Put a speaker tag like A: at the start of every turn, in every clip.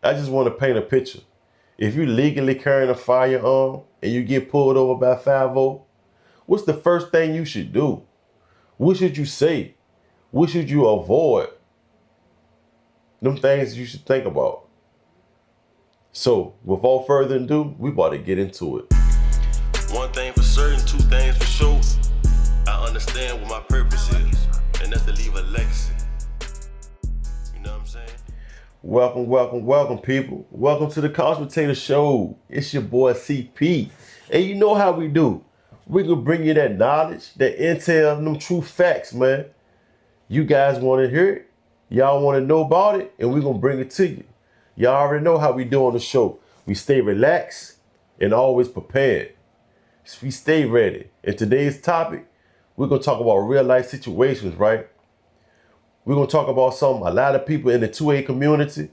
A: I just want to paint a picture. If you legally carrying a firearm and you get pulled over by 5 what's the first thing you should do? What should you say? What should you avoid? Them things you should think about. So, without further ado, we about to get into it. One thing for certain, two things for sure. I understand what my purpose is, and that's to leave a legacy. You know what I'm saying? Welcome, people. Welcome to the Couch Potato Show. It's your boy CP. And you know how we do. We gonna bring you that knowledge, that intel, them true facts, man. You guys want to hear it. Y'all want to know about it, and we gonna bring it to you. Y'all already know how we do on the show. We stay relaxed and always prepared. We stay ready. And today's topic, we're gonna talk about real life situations, right? We're gonna talk about something a lot of people in the 2A community,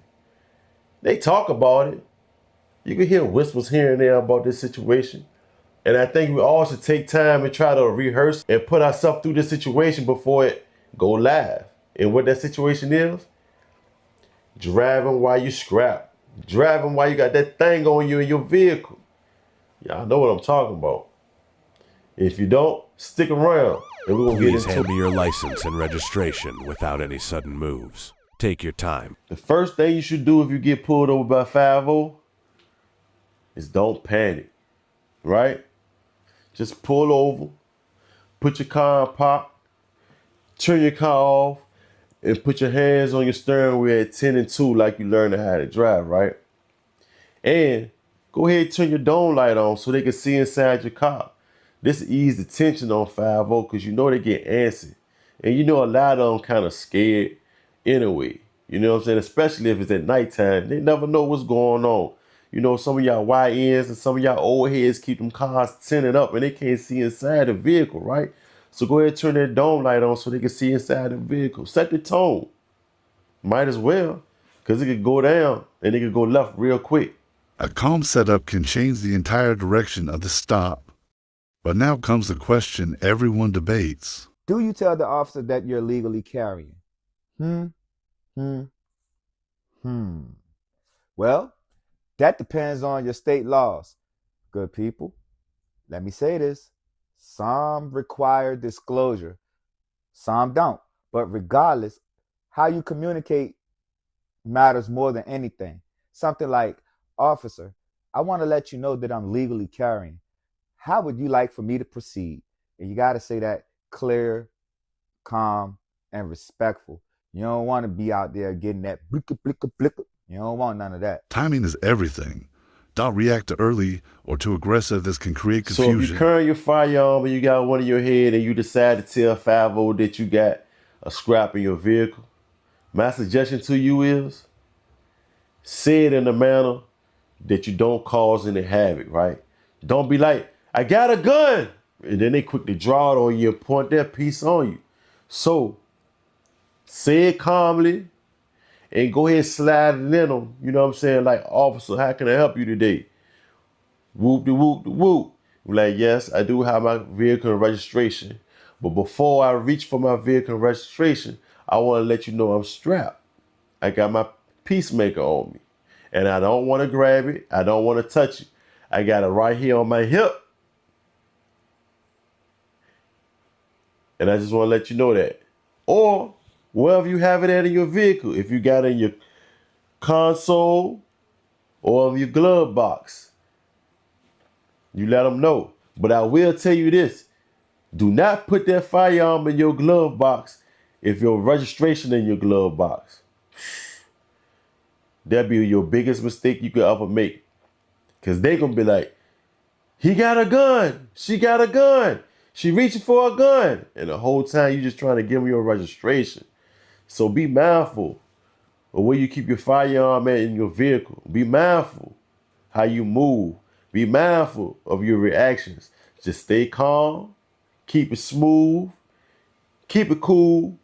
A: they talk about it. You can hear whispers here and there about this situation. And I think we all should take time and try to rehearse and put ourselves through this situation before it go live. And what that situation is, driving while you scrap. Driving while you got that thing on you in your vehicle. Y'all know what I'm talking about. If you don't, stick around and we're going to get into it.
B: Please hand me your license and registration without any sudden moves. Take your time.
A: The first thing you should do if you get pulled over by 5 is don't panic, right? Just pull over, put your car in park, turn your car off, and put your hands on your steering wheel at 10 and 2 like you learned how to drive, right? And go ahead and turn your dome light on so they can see inside your car. This ease the tension on 5 because you know they get antsy. And you know a lot of them kind of scared anyway. You know what I'm saying? Especially if it's at nighttime. They never know what's going on. You know, some of y'all YNs and some of y'all old heads keep them cars tinted up and they can't see inside the vehicle, right? So go ahead and turn that dome light on so they can see inside the vehicle. Set the tone. Might as well, because it could go down and it could go left real quick.
C: A calm setup can change the entire direction of the stop. But now comes the question everyone debates.
D: Do you tell the officer that you're legally carrying? Well, that depends on your state laws. Good people, let me say this. Some require disclosure, some don't. But regardless, how you communicate matters more than anything. Something like, officer, I want to let you know that I'm legally carrying. How would you like for me to proceed? And you got to say that clear, calm, and respectful. You don't want to be out there getting that blicka, blicka, blicka. You don't want none of that.
C: Timing is everything. Don't react too early or too aggressive. This can create confusion.
A: So if you carry your firearm and you got one in your head and you decide to tell 5 that you got a scrap in your vehicle, my suggestion to you is say it in a manner that you don't cause any havoc, right? Don't be like, I got a gun. And then they quickly draw it on you and point that piece on you. So say it calmly and go ahead and slide it in them. You know what I'm saying? Like, officer, how can I help you today? Whoop de whoop de whoop. Like, yes, I do have my vehicle registration. But before I reach for my vehicle registration, I want to let you know I'm strapped. I got my peacemaker on me. And I don't want to grab it. I don't want to touch it. I got it right here on my hip. And I just want to let you know that. Or wherever you have it at in your vehicle. If you got it in your console or in your glove box, you let them know. But I will tell you this. Do not put that firearm in your glove box if your registration in your glove box. That'd be your biggest mistake you could ever make. Because they going to be like, he got a gun. She got a gun. She reaching for a gun. And the whole time you just trying to give them your registration. So be mindful of where you keep your firearm at in your vehicle. Be mindful how you move. Be mindful of your reactions. Just stay calm. Keep it smooth. Keep it cool.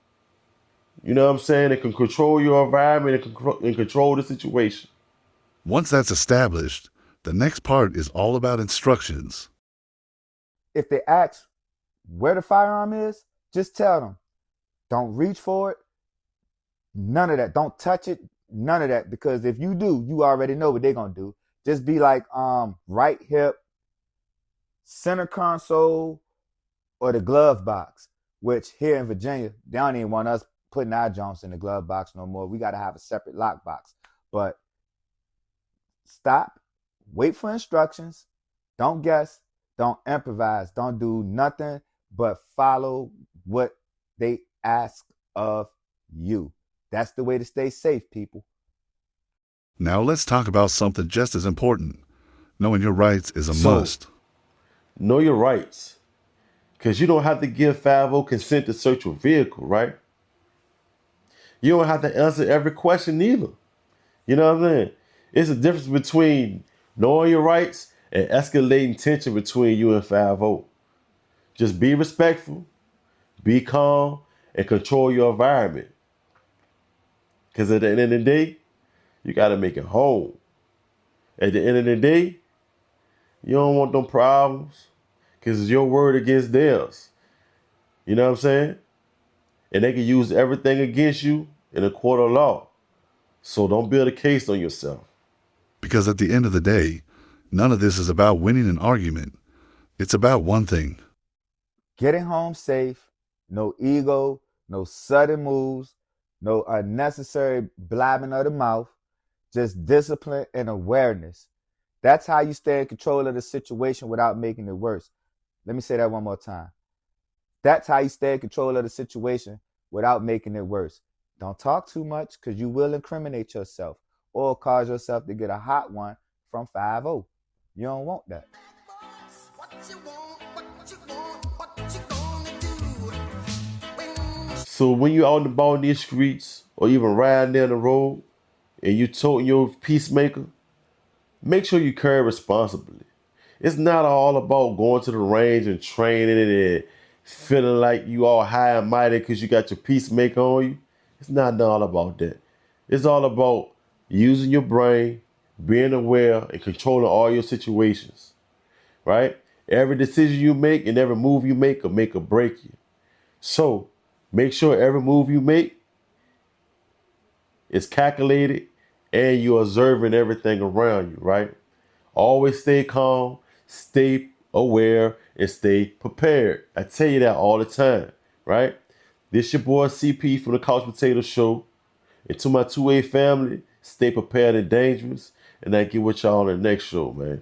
A: You know what I'm saying? It can control your environment and control the situation.
C: Once that's established, the next part is all about instructions.
D: If they ask where the firearm is, just tell them. Don't reach for it. None of that. Don't touch it. None of that, because if you do, you already know what they're gonna do. Just be like right hip, center console, or the glove box. Which here in Virginia, they don't even want us putting our jumps in the glove box no more. We gotta have a separate lock box. But stop, wait for instructions, don't guess, don't improvise, don't do nothing but follow what they ask of you. That's the way to stay safe, people.
C: Now let's talk about something just as important. Knowing your rights is a
A: So,
C: must.
A: know your rights. Because you don't have to give 5 consent to search your vehicle, right? You don't have to answer every question either. You know what I'm saying? It's a difference between knowing your rights and escalating tension between you and 5. Just be respectful, be calm, and control your environment. Because at the end of the day, you got to make it home. At the end of the day, you don't want them problems because it's your word against theirs. You know what I'm saying? And they can use everything against you in a court of law. So don't build a case on yourself.
C: Because at the end of the day, none of this is about winning an argument. It's about one thing.
D: Getting home safe, no ego, no sudden moves, no unnecessary blabbing of the mouth, just discipline and awareness. That's how you stay in control of the situation without making it worse. Let me say that one more time. That's how you stay in control of the situation without making it worse. Don't talk too much because you will incriminate yourself or cause yourself to get a hot one from 5-0. You don't want that.
A: So when you're out and about in these streets or even riding down the road and you toting your peacemaker, make sure you carry responsibly. It's not all about going to the range and training and feeling like you all high and mighty because you got your peacemaker on you. It's not all about that. It's all about using your brain, being aware, and controlling all your situations, right? Every decision you make and every move you make will make or break you. So make sure every move you make is calculated and you're observing everything around you, right? Always stay calm, stay aware, and stay prepared. I tell you that all the time, right? This your boy CP from the Couch Potato Show. And to my 2A family, stay prepared and dangerous. And I get with y'all on the next show, man.